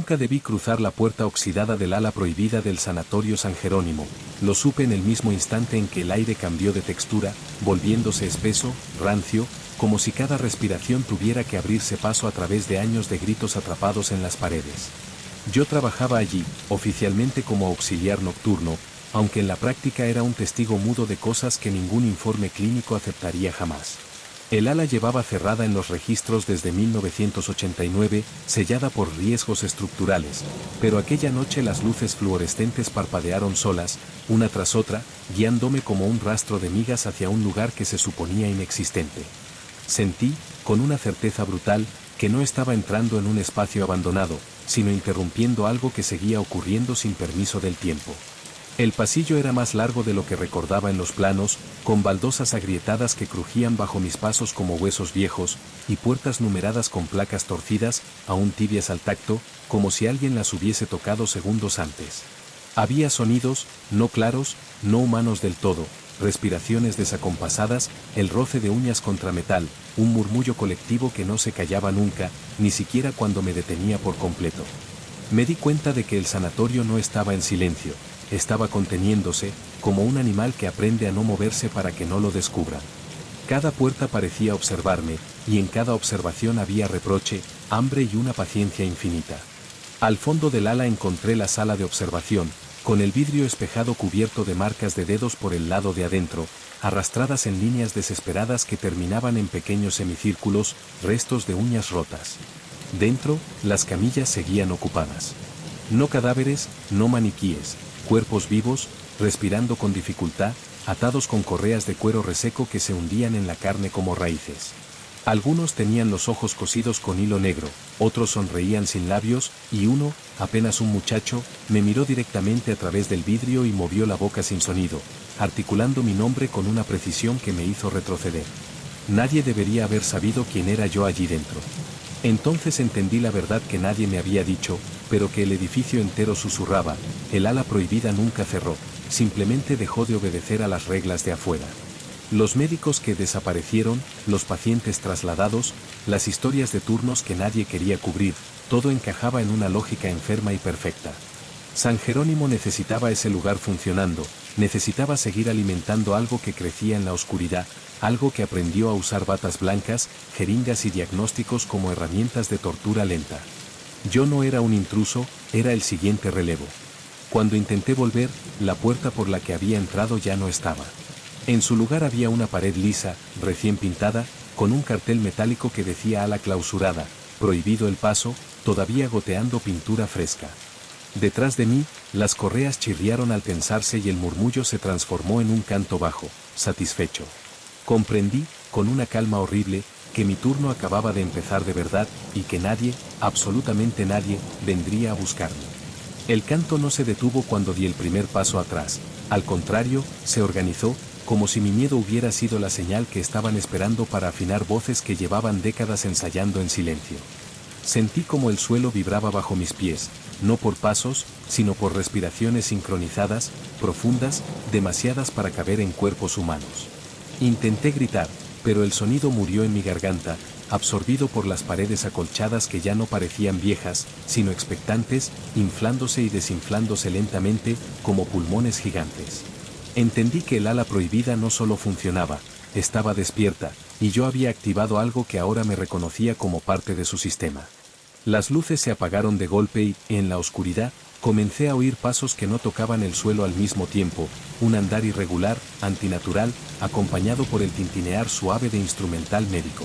Nunca debí cruzar la puerta oxidada del ala prohibida del Sanatorio San Jerónimo. Lo supe en el mismo instante en que el aire cambió de textura, volviéndose espeso, rancio, como si cada respiración tuviera que abrirse paso a través de años de gritos atrapados en las paredes. Yo trabajaba allí, oficialmente como auxiliar nocturno, aunque en la práctica era un testigo mudo de cosas que ningún informe clínico aceptaría jamás. El ala llevaba cerrada en los registros desde 1989, sellada por riesgos estructurales, pero aquella noche las luces fluorescentes parpadearon solas, una tras otra, guiándome como un rastro de migas hacia un lugar que se suponía inexistente. Sentí, con una certeza brutal, que no estaba entrando en un espacio abandonado, sino interrumpiendo algo que seguía ocurriendo sin permiso del tiempo. El pasillo era más largo de lo que recordaba en los planos, con baldosas agrietadas que crujían bajo mis pasos como huesos viejos, y puertas numeradas con placas torcidas, aún tibias al tacto, como si alguien las hubiese tocado segundos antes. Había sonidos, no claros, no humanos del todo, respiraciones desacompasadas, el roce de uñas contra metal, un murmullo colectivo que no se callaba nunca, ni siquiera cuando me detenía por completo. Me di cuenta de que el sanatorio no estaba en silencio. Estaba conteniéndose, como un animal que aprende a no moverse para que no lo descubran. Cada puerta parecía observarme, y en cada observación había reproche, hambre y una paciencia infinita. Al fondo del ala encontré la sala de observación, con el vidrio espejado cubierto de marcas de dedos por el lado de adentro, arrastradas en líneas desesperadas que terminaban en pequeños semicírculos, restos de uñas rotas. Dentro, las camillas seguían ocupadas. No cadáveres, no maniquíes. Cuerpos vivos, respirando con dificultad, atados con correas de cuero reseco que se hundían en la carne como raíces. Algunos tenían los ojos cosidos con hilo negro, otros sonreían sin labios, y uno, apenas un muchacho, me miró directamente a través del vidrio y movió la boca sin sonido, articulando mi nombre con una precisión que me hizo retroceder. Nadie debería haber sabido quién era yo allí dentro. Entonces entendí la verdad que nadie me había dicho, pero que el edificio entero susurraba: el ala prohibida nunca cerró, simplemente dejó de obedecer a las reglas de afuera. Los médicos que desaparecieron, los pacientes trasladados, las historias de turnos que nadie quería cubrir, todo encajaba en una lógica enferma y perfecta. San Jerónimo necesitaba ese lugar funcionando, necesitaba seguir alimentando algo que crecía en la oscuridad, algo que aprendió a usar batas blancas, jeringas y diagnósticos como herramientas de tortura lenta. Yo no era un intruso, era el siguiente relevo. Cuando intenté volver, la puerta por la que había entrado ya no estaba. En su lugar había una pared lisa, recién pintada, con un cartel metálico que decía ala clausurada, prohibido el paso, todavía goteando pintura fresca. Detrás de mí, las correas chirriaron al tensarse y el murmullo se transformó en un canto bajo, satisfecho. Comprendí, con una calma horrible, que mi turno acababa de empezar de verdad, y que nadie, absolutamente nadie, vendría a buscarme. El canto no se detuvo cuando di el primer paso atrás, al contrario, se organizó, como si mi miedo hubiera sido la señal que estaban esperando para afinar voces que llevaban décadas ensayando en silencio. Sentí como el suelo vibraba bajo mis pies, no por pasos, sino por respiraciones sincronizadas, profundas, demasiadas para caber en cuerpos humanos. Intenté gritar, pero el sonido murió en mi garganta, absorbido por las paredes acolchadas que ya no parecían viejas, sino expectantes, inflándose y desinflándose lentamente, como pulmones gigantes. Entendí que el ala prohibida no solo funcionaba, estaba despierta, y yo había activado algo que ahora me reconocía como parte de su sistema. Las luces se apagaron de golpe y, en la oscuridad, comencé a oír pasos que no tocaban el suelo al mismo tiempo, un andar irregular, antinatural, acompañado por el tintinear suave de instrumental médico.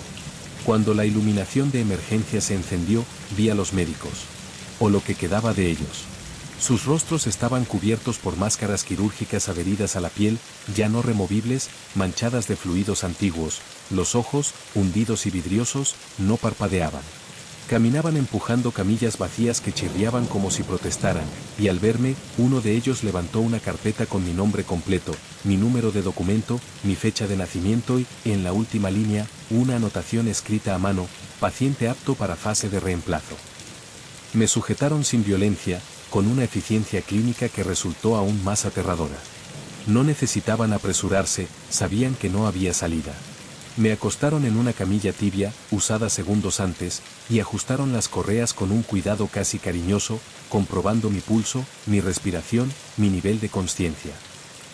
Cuando la iluminación de emergencia se encendió, vi a los médicos. O lo que quedaba de ellos. Sus rostros estaban cubiertos por máscaras quirúrgicas adheridas a la piel, ya no removibles, manchadas de fluidos antiguos, los ojos, hundidos y vidriosos, no parpadeaban. Caminaban empujando camillas vacías que chirriaban como si protestaran, y al verme, uno de ellos levantó una carpeta con mi nombre completo, mi número de documento, mi fecha de nacimiento y, en la última línea, una anotación escrita a mano: paciente apto para fase de reemplazo. Me sujetaron sin violencia, con una eficiencia clínica que resultó aún más aterradora. No necesitaban apresurarse, sabían que no había salida. Me acostaron en una camilla tibia, usada segundos antes, y ajustaron las correas con un cuidado casi cariñoso, comprobando mi pulso, mi respiración, mi nivel de conciencia.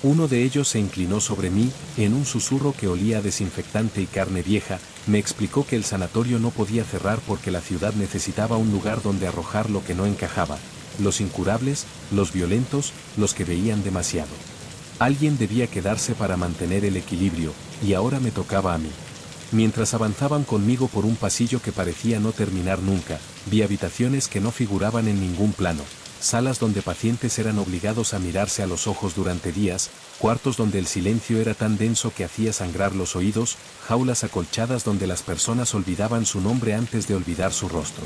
Uno de ellos se inclinó sobre mí, en un susurro que olía a desinfectante y carne vieja, me explicó que el sanatorio no podía cerrar porque la ciudad necesitaba un lugar donde arrojar lo que no encajaba, los incurables, los violentos, los que veían demasiado. Alguien debía quedarse para mantener el equilibrio, y ahora me tocaba a mí. Mientras avanzaban conmigo por un pasillo que parecía no terminar nunca, vi habitaciones que no figuraban en ningún plano, salas donde pacientes eran obligados a mirarse a los ojos durante días, cuartos donde el silencio era tan denso que hacía sangrar los oídos, jaulas acolchadas donde las personas olvidaban su nombre antes de olvidar su rostro.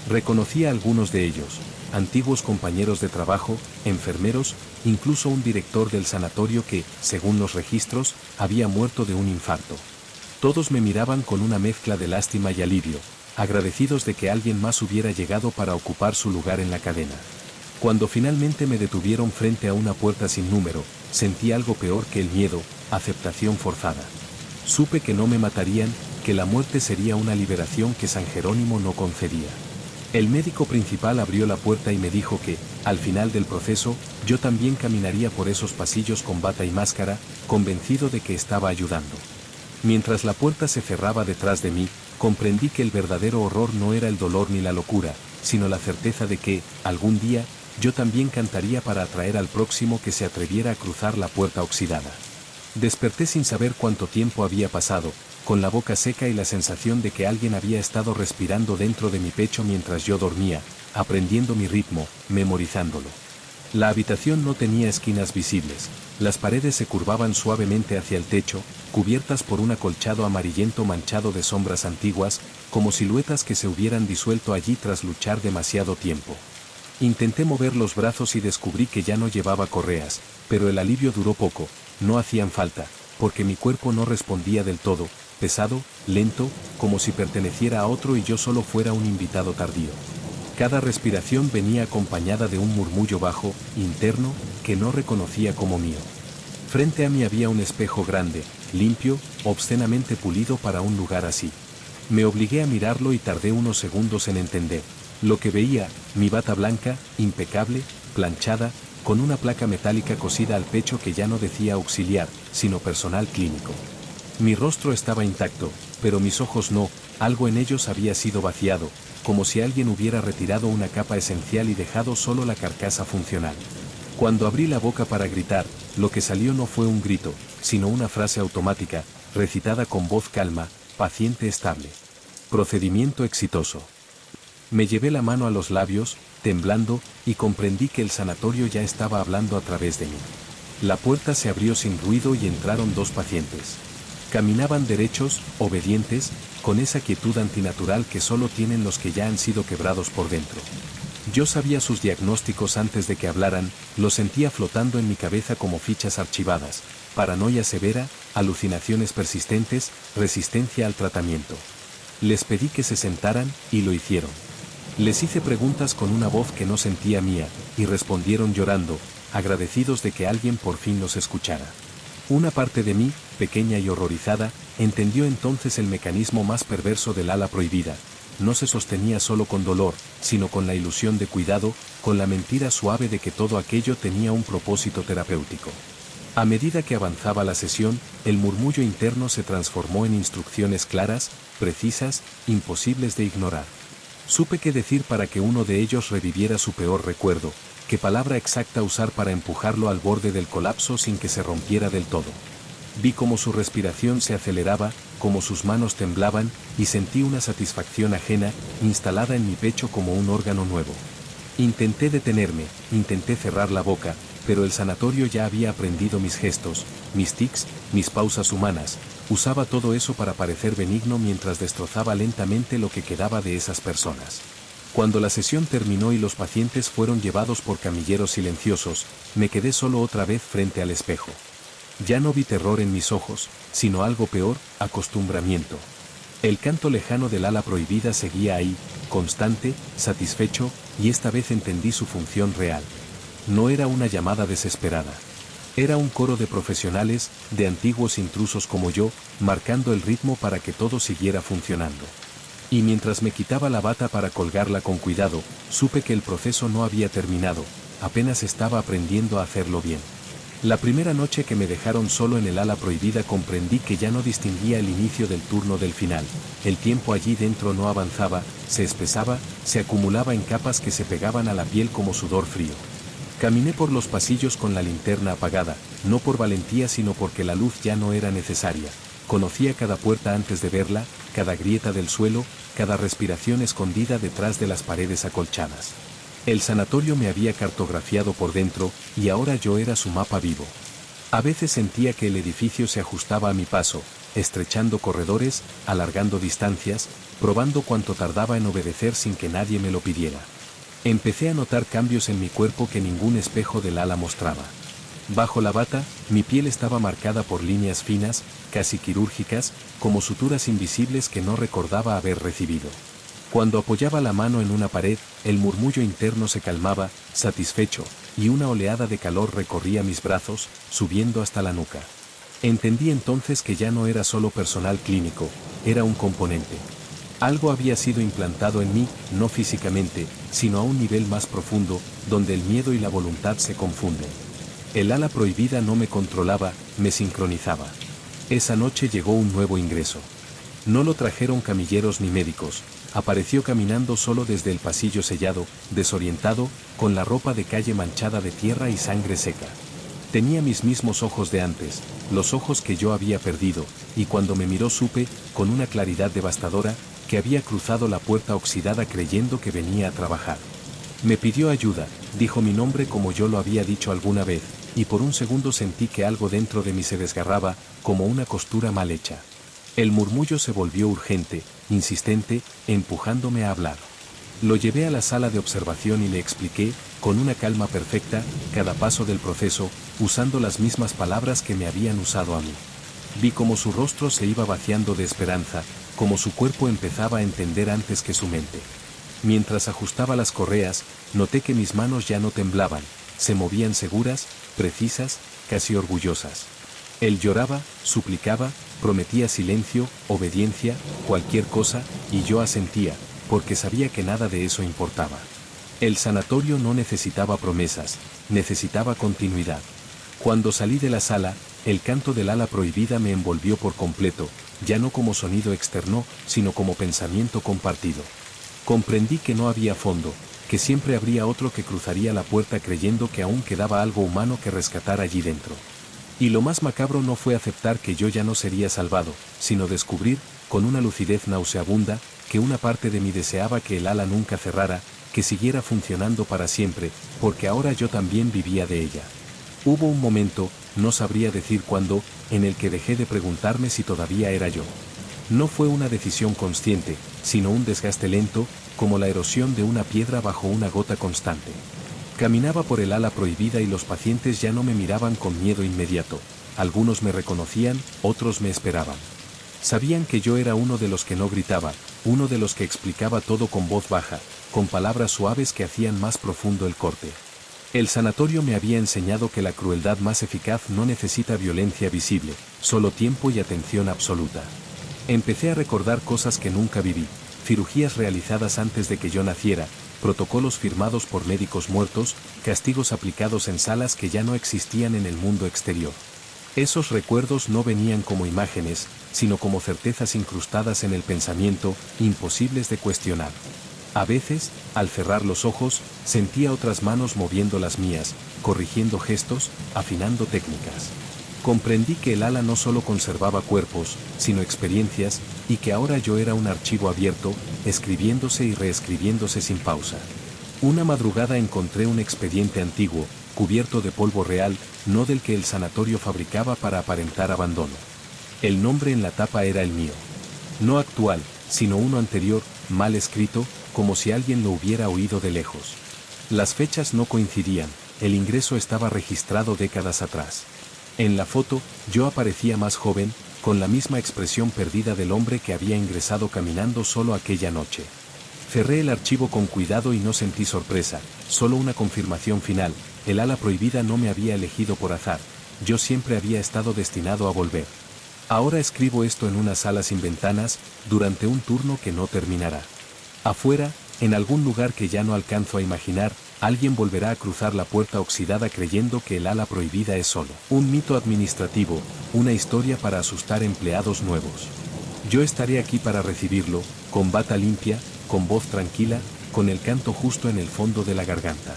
Reconocí a algunos de ellos, antiguos compañeros de trabajo, enfermeros, incluso un director del sanatorio que, según los registros, había muerto de un infarto. Todos me miraban con una mezcla de lástima y alivio, agradecidos de que alguien más hubiera llegado para ocupar su lugar en la cadena. Cuando finalmente me detuvieron frente a una puerta sin número, sentí algo peor que el miedo, aceptación forzada. Supe que no me matarían, que la muerte sería una liberación que San Jerónimo no concedía. El médico principal abrió la puerta y me dijo que, al final del proceso, yo también caminaría por esos pasillos con bata y máscara, convencido de que estaba ayudando. Mientras la puerta se cerraba detrás de mí, comprendí que el verdadero horror no era el dolor ni la locura, sino la certeza de que, algún día, yo también cantaría para atraer al próximo que se atreviera a cruzar la puerta oxidada. Desperté sin saber cuánto tiempo había pasado, con la boca seca y la sensación de que alguien había estado respirando dentro de mi pecho mientras yo dormía, aprendiendo mi ritmo, memorizándolo. La habitación no tenía esquinas visibles, las paredes se curvaban suavemente hacia el techo, cubiertas por un acolchado amarillento manchado de sombras antiguas, como siluetas que se hubieran disuelto allí tras luchar demasiado tiempo. Intenté mover los brazos y descubrí que ya no llevaba correas, pero el alivio duró poco, no hacían falta, porque mi cuerpo no respondía del todo, pesado, lento, como si perteneciera a otro y yo solo fuera un invitado tardío. Cada respiración venía acompañada de un murmullo bajo, interno, que no reconocía como mío. Frente a mí había un espejo grande, limpio, obscenamente pulido para un lugar así. Me obligué a mirarlo y tardé unos segundos en entender. Lo que veía, mi bata blanca, impecable, planchada, con una placa metálica cosida al pecho que ya no decía auxiliar, sino personal clínico. Mi rostro estaba intacto, pero mis ojos no, algo en ellos había sido vaciado, como si alguien hubiera retirado una capa esencial y dejado solo la carcasa funcional. Cuando abrí la boca para gritar, lo que salió no fue un grito, sino una frase automática, recitada con voz calma, paciente estable. Procedimiento exitoso. Me llevé la mano a los labios, temblando, y comprendí que el sanatorio ya estaba hablando a través de mí. La puerta se abrió sin ruido y entraron dos pacientes. Caminaban derechos, obedientes, con esa quietud antinatural que solo tienen los que ya han sido quebrados por dentro. Yo sabía sus diagnósticos antes de que hablaran, los sentía flotando en mi cabeza como fichas archivadas, paranoia severa, alucinaciones persistentes, resistencia al tratamiento. Les pedí que se sentaran, y lo hicieron. Les hice preguntas con una voz que no sentía mía, y respondieron llorando, agradecidos de que alguien por fin los escuchara. Una parte de mí, pequeña y horrorizada, entendió entonces el mecanismo más perverso del ala prohibida. No se sostenía solo con dolor, sino con la ilusión de cuidado, con la mentira suave de que todo aquello tenía un propósito terapéutico. A medida que avanzaba la sesión, el murmullo interno se transformó en instrucciones claras, precisas, imposibles de ignorar. Supe qué decir para que uno de ellos reviviera su peor recuerdo, qué palabra exacta usar para empujarlo al borde del colapso sin que se rompiera del todo. Vi cómo su respiración se aceleraba, cómo sus manos temblaban, y sentí una satisfacción ajena, instalada en mi pecho como un órgano nuevo. Intenté detenerme, intenté cerrar la boca, pero el sanatorio ya había aprendido mis gestos, mis tics, mis pausas humanas. Usaba todo eso para parecer benigno mientras destrozaba lentamente lo que quedaba de esas personas. Cuando la sesión terminó y los pacientes fueron llevados por camilleros silenciosos, me quedé solo otra vez frente al espejo. Ya no vi terror en mis ojos, sino algo peor, acostumbramiento. El canto lejano del ala prohibida seguía ahí, constante, satisfecho, y esta vez entendí su función real. No era una llamada desesperada. Era un coro de profesionales, de antiguos intrusos como yo, marcando el ritmo para que todo siguiera funcionando. Y mientras me quitaba la bata para colgarla con cuidado, supe que el proceso no había terminado, apenas estaba aprendiendo a hacerlo bien. La primera noche que me dejaron solo en el ala prohibida comprendí que ya no distinguía el inicio del turno del final. El tiempo allí dentro no avanzaba, se espesaba, se acumulaba en capas que se pegaban a la piel como sudor frío. Caminé por los pasillos con la linterna apagada, no por valentía sino porque la luz ya no era necesaria. Conocía cada puerta antes de verla, cada grieta del suelo, cada respiración escondida detrás de las paredes acolchadas. El sanatorio me había cartografiado por dentro, y ahora yo era su mapa vivo. A veces sentía que el edificio se ajustaba a mi paso, estrechando corredores, alargando distancias, probando cuánto tardaba en obedecer sin que nadie me lo pidiera. Empecé a notar cambios en mi cuerpo que ningún espejo del ala mostraba. Bajo la bata, mi piel estaba marcada por líneas finas, casi quirúrgicas, como suturas invisibles que no recordaba haber recibido. Cuando apoyaba la mano en una pared, el murmullo interno se calmaba, satisfecho, y una oleada de calor recorría mis brazos, subiendo hasta la nuca. Entendí entonces que ya no era solo personal clínico, era un componente. Algo había sido implantado en mí, no físicamente, sino a un nivel más profundo, donde el miedo y la voluntad se confunden. El ala prohibida no me controlaba, me sincronizaba. Esa noche llegó un nuevo ingreso. No lo trajeron camilleros ni médicos, apareció caminando solo desde el pasillo sellado, desorientado, con la ropa de calle manchada de tierra y sangre seca. Tenía mis mismos ojos de antes, los ojos que yo había perdido, y cuando me miró supe, con una claridad devastadora, que había cruzado la puerta oxidada creyendo que venía a trabajar. Me pidió ayuda, dijo mi nombre como yo lo había dicho alguna vez, y por un segundo sentí que algo dentro de mí se desgarraba, como una costura mal hecha. El murmullo se volvió urgente, insistente, empujándome a hablar. Lo llevé a la sala de observación y le expliqué, con una calma perfecta, cada paso del proceso, usando las mismas palabras que me habían usado a mí. Vi cómo su rostro se iba vaciando de esperanza, cómo su cuerpo empezaba a entender antes que su mente. Mientras ajustaba las correas, noté que mis manos ya no temblaban, se movían seguras, precisas, casi orgullosas. Él lloraba, suplicaba, prometía silencio, obediencia, cualquier cosa, y yo asentía, porque sabía que nada de eso importaba. El sanatorio no necesitaba promesas, necesitaba continuidad. Cuando salí de la sala, el canto del ala prohibida me envolvió por completo, ya no como sonido externo, sino como pensamiento compartido. Comprendí que no había fondo, que siempre habría otro que cruzaría la puerta creyendo que aún quedaba algo humano que rescatar allí dentro. Y lo más macabro no fue aceptar que yo ya no sería salvado, sino descubrir, con una lucidez nauseabunda, que una parte de mí deseaba que el ala nunca cerrara, que siguiera funcionando para siempre, porque ahora yo también vivía de ella. Hubo un momento, no sabría decir cuándo, en el que dejé de preguntarme si todavía era yo. No fue una decisión consciente, sino un desgaste lento, como la erosión de una piedra bajo una gota constante. Caminaba por el ala prohibida y los pacientes ya no me miraban con miedo inmediato. Algunos me reconocían, otros me esperaban. Sabían que yo era uno de los que no gritaba, uno de los que explicaba todo con voz baja, con palabras suaves que hacían más profundo el corte. El sanatorio me había enseñado que la crueldad más eficaz no necesita violencia visible, solo tiempo y atención absoluta. Empecé a recordar cosas que nunca viví, cirugías realizadas antes de que yo naciera, protocolos firmados por médicos muertos, castigos aplicados en salas que ya no existían en el mundo exterior. Esos recuerdos no venían como imágenes, sino como certezas incrustadas en el pensamiento, imposibles de cuestionar. A veces, al cerrar los ojos, sentía otras manos moviendo las mías, corrigiendo gestos, afinando técnicas. Comprendí que el ala no solo conservaba cuerpos, sino experiencias, y que ahora yo era un archivo abierto, escribiéndose y reescribiéndose sin pausa. Una madrugada encontré un expediente antiguo, cubierto de polvo real, no del que el sanatorio fabricaba para aparentar abandono. El nombre en la tapa era el mío. No actual, sino uno anterior, mal escrito, como si alguien lo hubiera oído de lejos. Las fechas no coincidían, el ingreso estaba registrado décadas atrás. En la foto, yo aparecía más joven, con la misma expresión perdida del hombre que había ingresado caminando solo aquella noche. Cerré el archivo con cuidado y no sentí sorpresa, solo una confirmación final. El ala prohibida no me había elegido por azar, yo siempre había estado destinado a volver. Ahora escribo esto en una sala sin ventanas, durante un turno que no terminará. Afuera, en algún lugar que ya no alcanzo a imaginar, alguien volverá a cruzar la puerta oxidada creyendo que el ala prohibida es solo un mito administrativo, una historia para asustar empleados nuevos. Yo estaré aquí para recibirlo, con bata limpia, con voz tranquila, con el canto justo en el fondo de la garganta.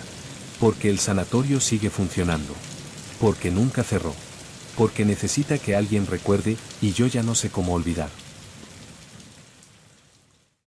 Porque el sanatorio sigue funcionando. Porque nunca cerró. Porque necesita que alguien recuerde, y yo ya no sé cómo olvidar.